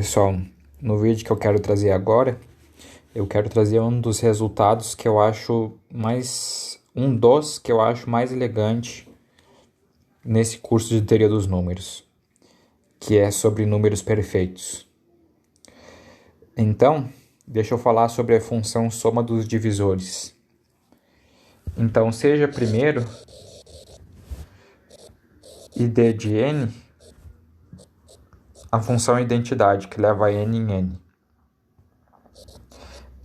Pessoal, no vídeo que eu quero trazer agora, eu quero trazer um dos resultados que eu acho mais elegante nesse curso de teoria dos números, que é sobre números perfeitos. Então, deixa eu falar sobre a função soma dos divisores. Então, seja primeiro id de n a função identidade, que leva n em n.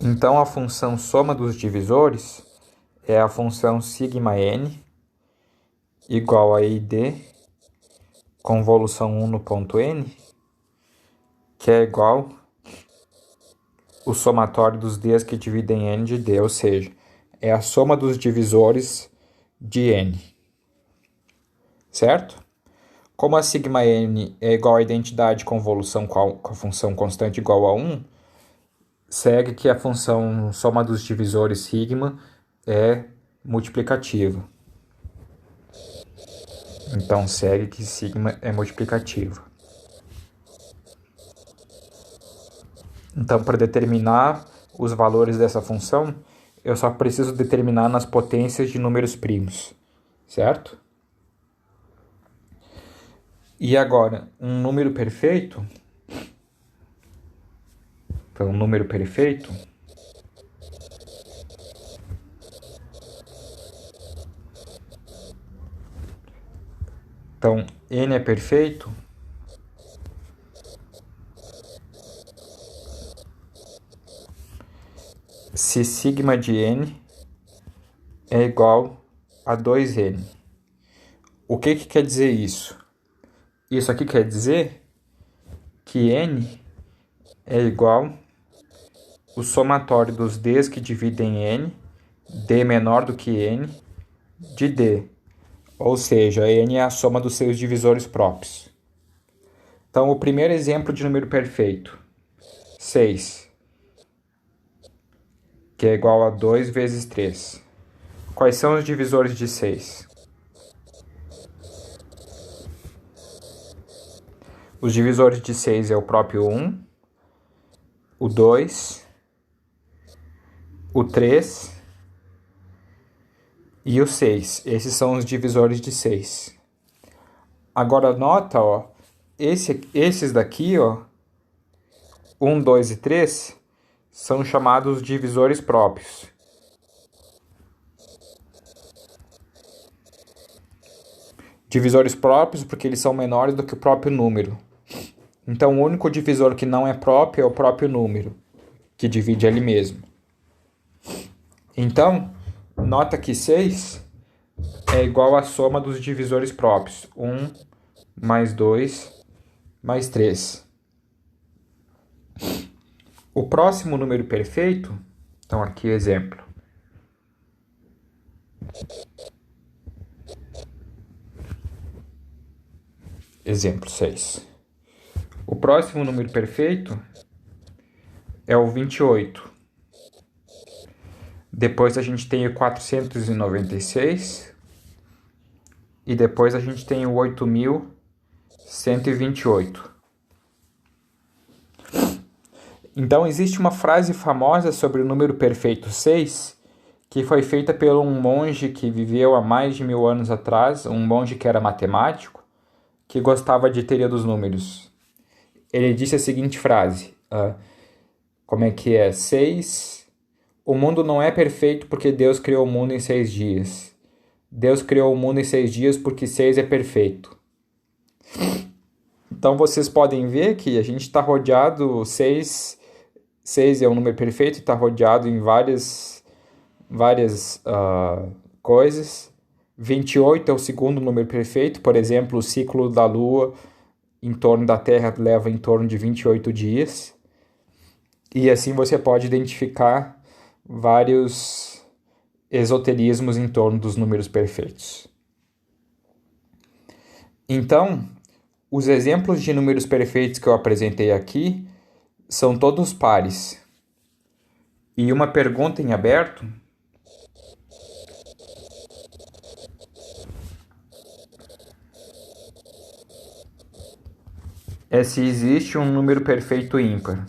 Então, a função soma dos divisores é a função sigma n igual a id convolução 1 no ponto n, que é igual o somatório dos d's que dividem n de d, ou seja, é a soma dos divisores de n. Certo? Como a sigma n é igual à identidade convolução com a função constante igual a 1, segue que a função soma dos divisores sigma é multiplicativa. Então, segue que sigma é multiplicativa. Então, para determinar os valores dessa função, eu só preciso determinar nas potências de números primos, certo? E agora, um número perfeito. Então, um número perfeito Então, n é perfeito se sigma de n é igual a 2n. O que quer dizer isso? Isso aqui quer dizer que n é igual o somatório dos d's que dividem n, d menor do que n, de d. Ou seja, n é a soma dos seus divisores próprios. Então, o primeiro exemplo de número perfeito, 6, que é igual a 2 vezes 3. Quais são os divisores de 6? Os divisores de 6 é o próprio 1, o 2, o 3 e o 6. Esses são os divisores de 6. Agora nota, ó, esses daqui, ó, 1, 2 e 3, são chamados divisores próprios. Divisores próprios porque eles são menores do que o próprio número. Então, o único divisor que não é próprio é o próprio número, que divide ele mesmo. Então, nota que 6 é igual à soma dos divisores próprios. 1 mais 2 mais 3. O próximo número perfeito, então aqui exemplo. Exemplo 6. O próximo número perfeito é o 28. Depois a gente tem o 496. E depois a gente tem o 8.128. Então, existe uma frase famosa sobre o número perfeito 6, que foi feita por um monge que viveu há mais de 1000 anos atrás, um monge que era matemático, que gostava de teoria dos números. Ele disse a seguinte frase, como é que é? 6. O mundo não é perfeito porque Deus criou o mundo em 6 dias. Deus criou o mundo em 6 dias porque 6 é perfeito. Então vocês podem ver que a gente está rodeado, 6 é um número perfeito, está rodeado em várias coisas. 28 é o segundo número perfeito, por exemplo, o ciclo da Lua em torno da Terra leva em torno de 28 dias. E assim você pode identificar vários esoterismos em torno dos números perfeitos. Então, os exemplos de números perfeitos que eu apresentei aqui são todos pares. E uma pergunta em aberto é se existe um número perfeito ímpar.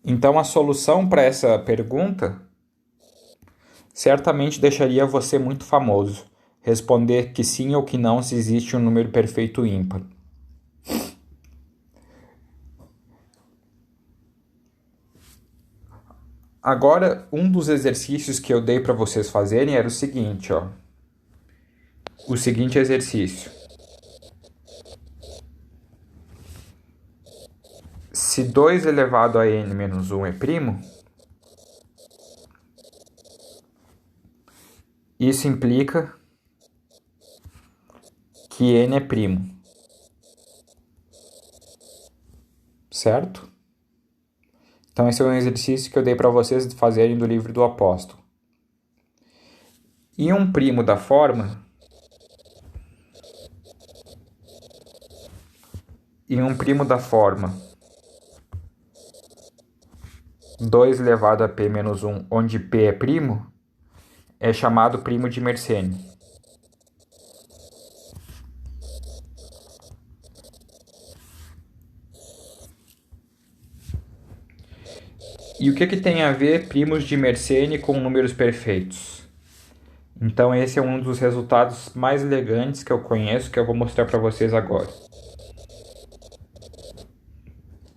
Então, a solução para essa pergunta certamente deixaria você muito famoso. Responder que sim ou que não se existe um número perfeito ímpar. Agora, um dos exercícios que eu dei para vocês fazerem era o seguinte, ó. O seguinte exercício. Se 2 elevado a n menos 1 é primo, isso implica que n é primo. Certo? Então esse é um exercício que eu dei para vocês fazerem do livro do apóstolo. E um primo da forma... E um primo da forma 2 elevado a p menos 1, onde p é primo, é chamado primo de Mersenne. E o que tem a ver primos de Mersenne com números perfeitos? Então esse é um dos resultados mais elegantes que eu conheço, que eu vou mostrar para vocês agora.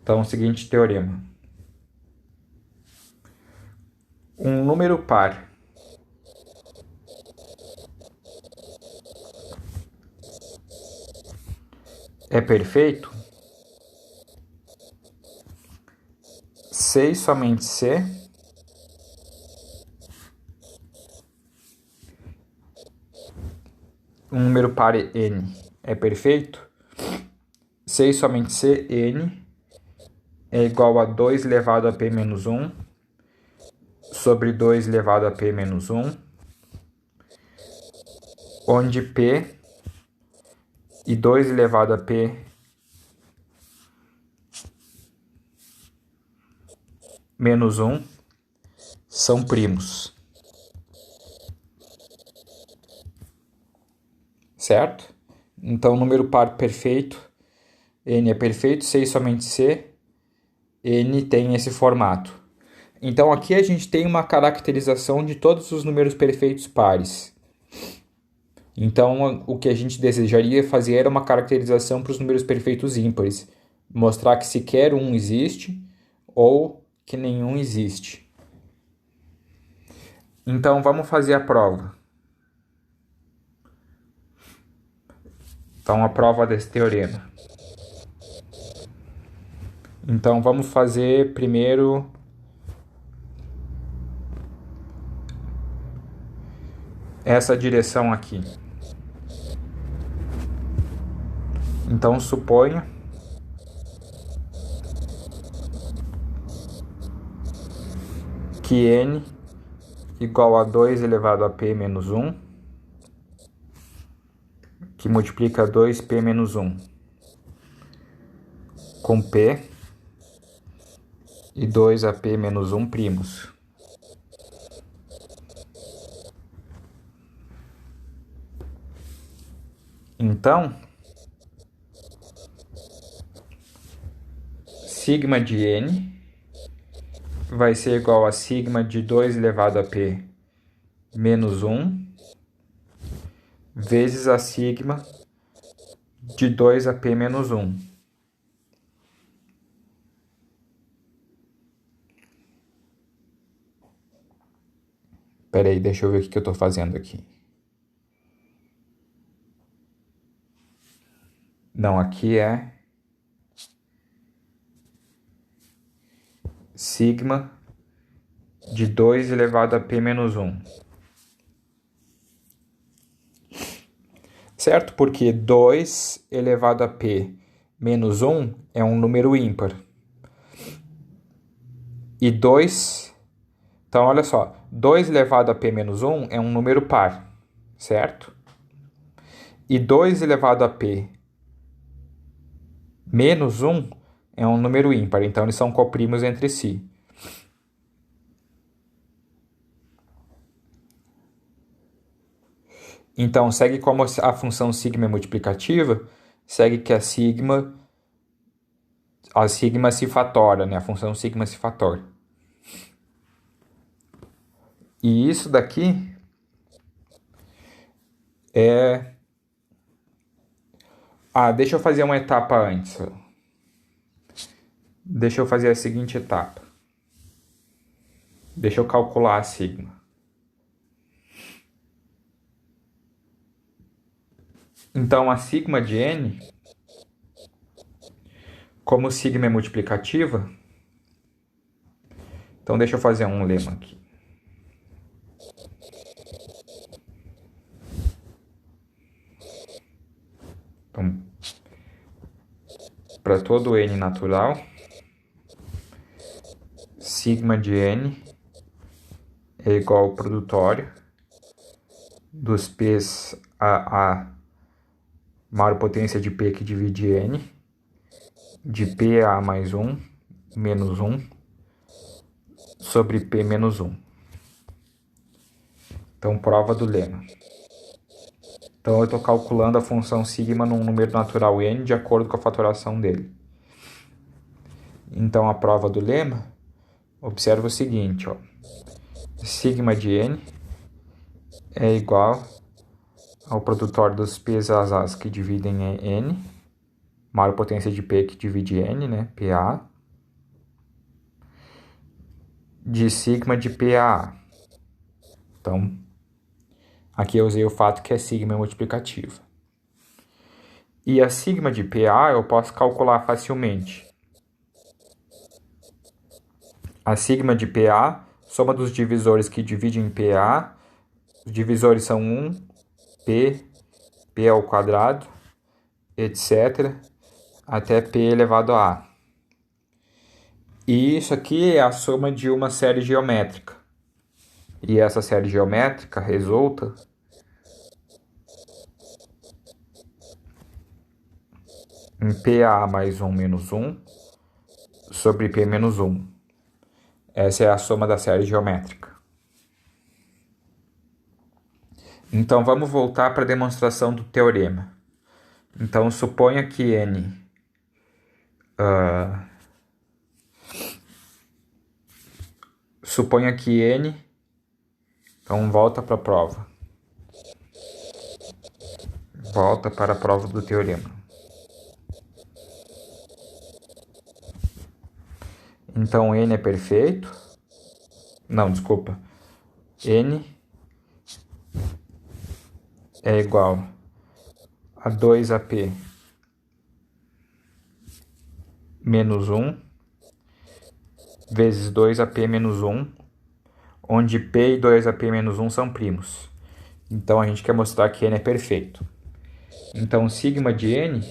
Então, o seguinte teorema. Um número par é perfeito se e somente se um número par n é perfeito se e somente se n é igual a 2 elevado a p menos 1 sobre 2 elevado a p menos 1, onde p e 2 elevado a p menos 1 são primos. Certo? Então, número par perfeito, n é perfeito, se e somente se, n tem esse formato. Então, aqui a gente tem uma caracterização de todos os números perfeitos pares. Então, o que a gente desejaria fazer era uma caracterização para os números perfeitos ímpares. Mostrar que sequer um existe ou que nenhum existe. Então, vamos fazer a prova. Então, a prova desse teorema. Então, vamos fazer primeiro essa direção aqui. Então, suponha que n igual a 2 elevado a p menos 1, que multiplica 2p menos 1, com p e 2ap menos 1 primos. Então, sigma de n vai ser igual a sigma de 2 elevado a p menos 1 vezes a sigma de 2ap menos 1. Espera aí, deixa eu ver o que eu estou fazendo aqui. Não, aqui é sigma de 2 elevado a p menos 1. Certo? Porque 2 elevado a p menos 1 é um número ímpar. E 2... Então, olha só. 2 elevado a p menos 1 é um número par. Certo? E 2 elevado a p menos 1 é um número ímpar, então eles são coprimos entre si. Então, segue como a função sigma é multiplicativa, segue que a sigma se fatora, né? A função sigma se fatora. E isso daqui é... deixa eu fazer uma etapa antes. Deixa eu fazer a seguinte etapa. Deixa eu calcular a sigma. Então, a sigma de n, como sigma é multiplicativa, então deixa eu fazer um lema aqui. Então, para todo n natural, sigma de n é igual ao produtório dos p's a maior potência de p que divide n, de PA mais 1 menos 1 sobre P menos 1. Então, prova do lema. Então, eu estou calculando a função sigma num número natural n de acordo com a fatoração dele. Então, a prova do lema, observa o seguinte, ó. Sigma de n é igual ao produtório dos p's as que dividem n, maior potência de P que divide n, né, PA, de sigma de PA. Então, aqui eu usei o fato que a sigma é multiplicativa. E a sigma de PA eu posso calcular facilmente. A sigma de PA, soma dos divisores que dividem em PA, os divisores são 1, P, P ao quadrado, etc., até P elevado a A. E isso aqui é a soma de uma série geométrica. E essa série geométrica resulta em PA mais 1 menos 1 sobre P menos 1. Essa é a soma da série geométrica. Então, vamos voltar para a demonstração do teorema. Então, suponha que n... suponha que n... Então, volta para a prova. Volta para a prova do teorema. Então, n é perfeito. Não, desculpa. N é igual a 2AP menos 1 vezes 2AP menos 1, onde P e 2AP menos 1 são primos. Então, a gente quer mostrar que n é perfeito. Então, sigma de n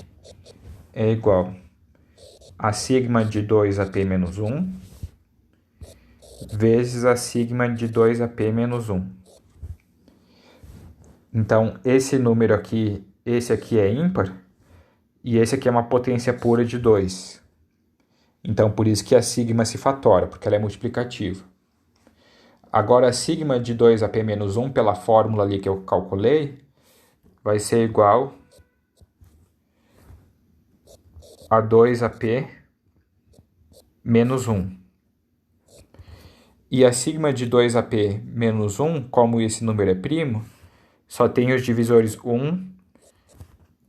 é igual a sigma de 2AP menos 1 vezes a sigma de 2AP menos 1. Então, esse número aqui, esse aqui é ímpar, e esse aqui é uma potência pura de 2. Então, por isso que a sigma se fatora, porque ela é multiplicativa. Agora, a sigma de 2AP menos 1, pela fórmula ali que eu calculei, vai ser igual a 2AP menos 1. E a sigma de 2AP menos 1, como esse número é primo, só tem os divisores 1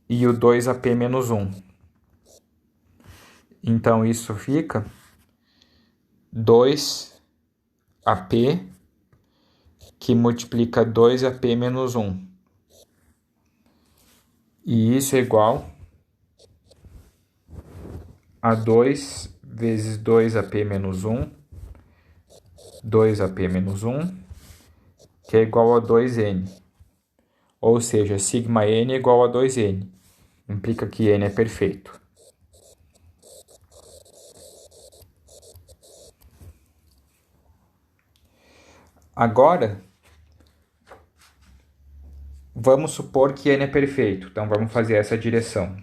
e o 2AP menos 1. Então, isso fica 2AP que multiplica 2AP menos 1. E isso é igual a 2 vezes 2AP menos 1, 2AP menos 1, que é igual a 2n. Ou seja, sigma n é igual a 2n. Implica que n é perfeito. Agora, vamos supor que n é perfeito. Então, vamos fazer essa direção.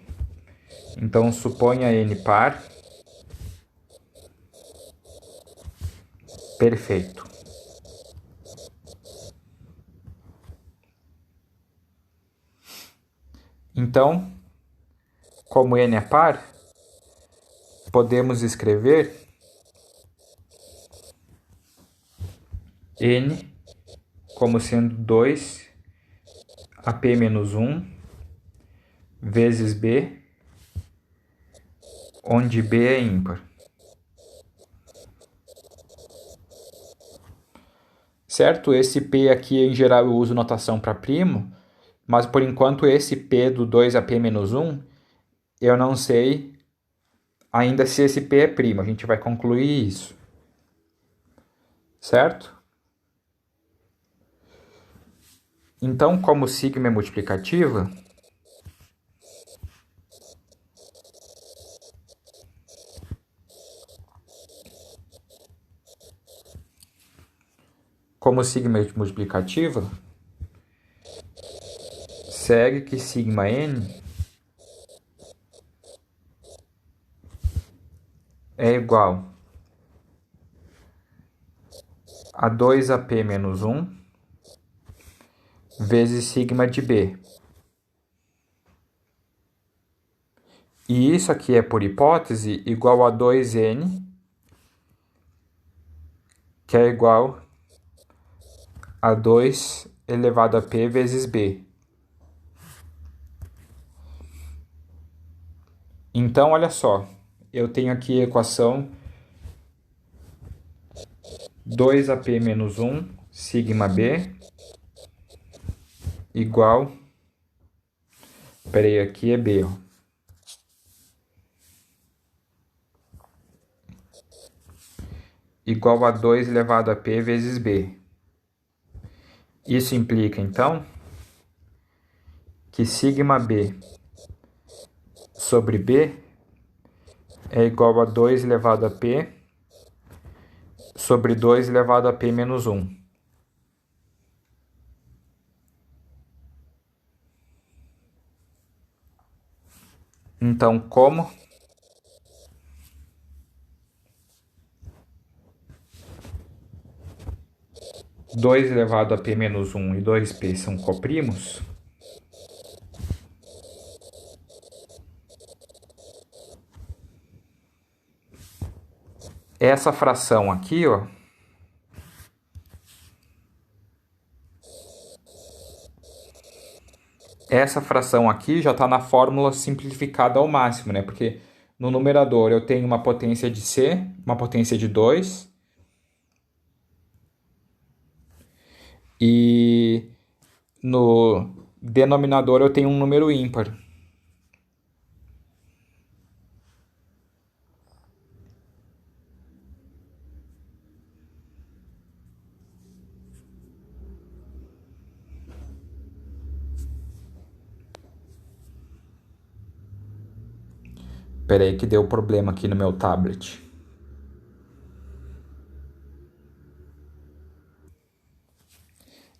Então, suponha n par Perfeito. Então, como n é par, podemos escrever n como sendo 2AP menos 1 vezes b, onde b é ímpar. Certo? Esse p aqui, em geral, eu uso notação para primo, mas por enquanto esse p do 2AP menos 1, eu não sei ainda se esse p é primo. A gente vai concluir isso. Certo? Então, como sigma é multiplicativa, segue que sigma n é igual a 2AP menos 1 vezes sigma de b. E isso aqui é, por hipótese, igual a 2n, que é igual a 2 elevado a p vezes b. Então, olha só, eu tenho aqui a equação 2AP menos 1 sigma b igual, peraí, aqui é b, ó. Igual a 2 elevado a p vezes b. Isso implica, então, que sigma b sobre b é igual a 2 elevado a p sobre 2 elevado a p menos 1. Então, como 2 elevado a p menos 1 e 2p são coprimos, essa fração aqui, ó, essa fração aqui já está na fórmula simplificada ao máximo, né? Porque no numerador eu tenho uma potência de c, uma potência de 2, e no denominador eu tenho um número ímpar. Espera aí que deu problema aqui no meu tablet.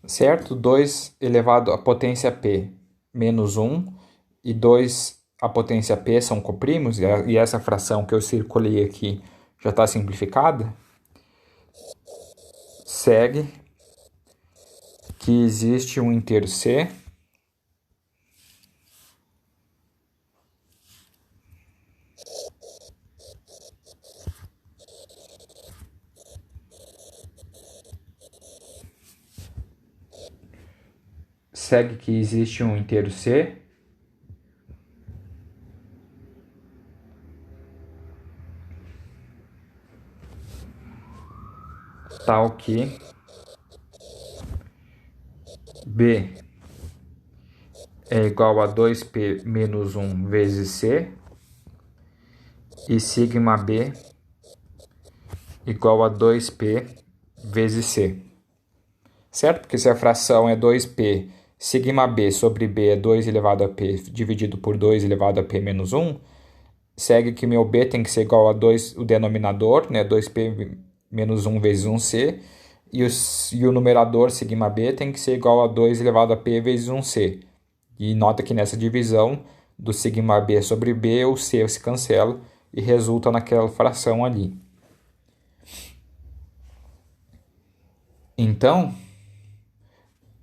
Certo? 2 elevado à potência p menos 1 e 2 à potência p são coprimos, e essa fração que eu circulei aqui já está simplificada. Segue que existe um inteiro c tal que b é igual a 2p menos 1 vezes c e sigma b igual a 2p vezes c. Certo? Porque se a fração é 2p, sigma b sobre b é 2 elevado a p dividido por 2 elevado a p menos 1, segue que meu b tem que ser igual a 2, o denominador, né, 2p menos 1 vezes 1c, e o numerador, sigma b, tem que ser igual a 2 elevado a p vezes 1c. E nota que nessa divisão do sigma b sobre b, o c se cancela e resulta naquela fração ali. Então,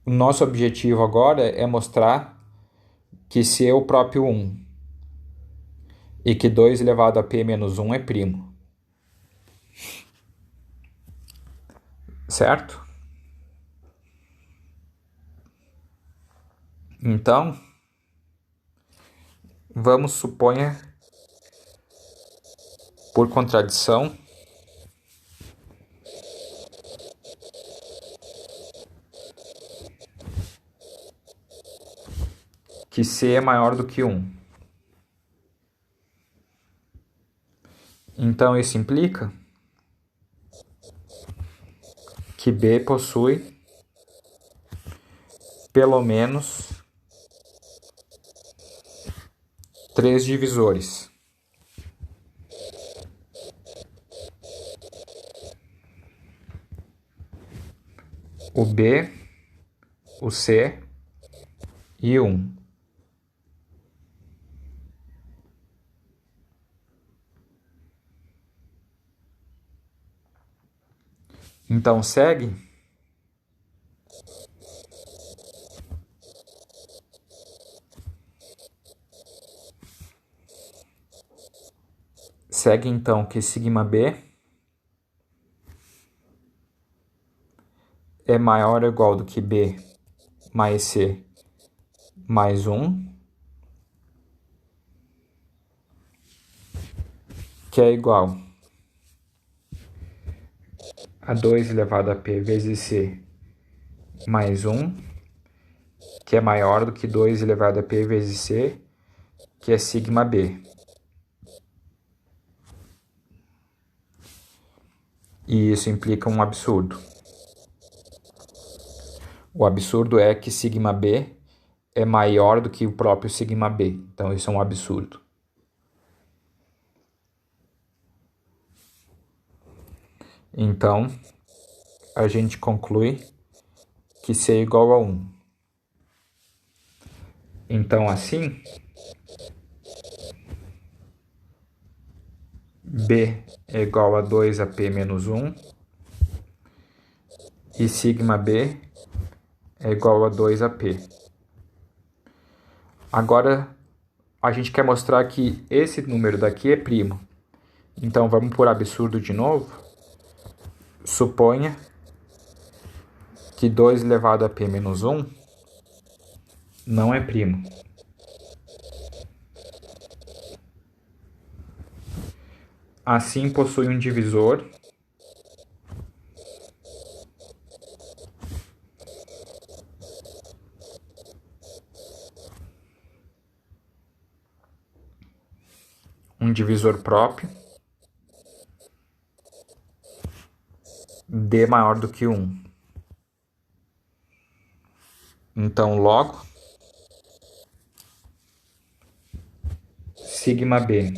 o nosso objetivo agora é mostrar que C é o próprio 1 e que 2 elevado a P menos 1 é primo. Certo? Então, vamos supor, por contradição, que C é maior do que 1. Então, isso implica que B possui pelo menos 3 divisores. O B, o C e o 1. Então, segue então que σb é maior ou igual do que B mais C mais 1, que é igual a 2 elevado a P vezes C mais 1, que é maior do que 2 elevado a P vezes C, que é σb. E isso implica um absurdo. O absurdo é que σb é maior do que o próprio σb. Então, isso é um absurdo. Então, a gente conclui que C é igual a 1. Então, assim, B é igual a 2AP menos 1 e σb é igual a 2AP. Agora, a gente quer mostrar que esse número daqui é primo. Então, vamos por absurdo de novo. Suponha que 2 elevado a P menos 1 não é primo. Assim, possui um divisor próprio, D maior do que 1. Então, logo, σb,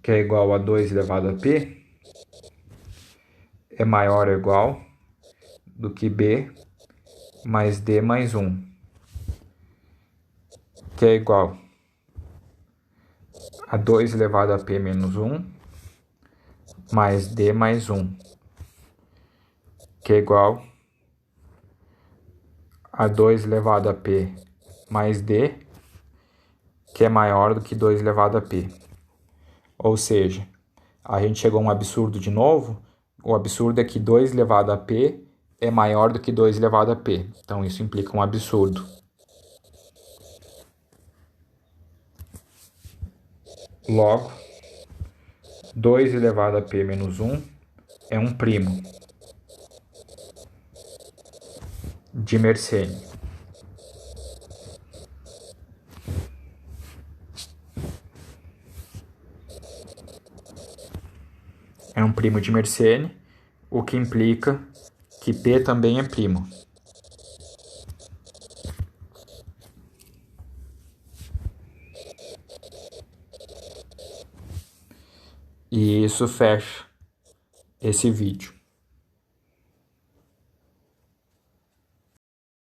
que é igual a 2 elevado a P, é maior ou igual do que B mais D mais 1, que é igual a 2 elevado a P menos 1 mais D mais 1, que é igual a 2 elevado a P mais D, que é maior do que 2 elevado a P. Ou seja, a gente chegou a um absurdo de novo. O absurdo é que 2 elevado a P é maior do que 2 elevado a P. Então, isso implica um absurdo. Logo, 2 elevado a P menos 1 é um primo de Mersenne. É um primo de Mersenne, o que implica que P também é primo. E isso fecha esse vídeo.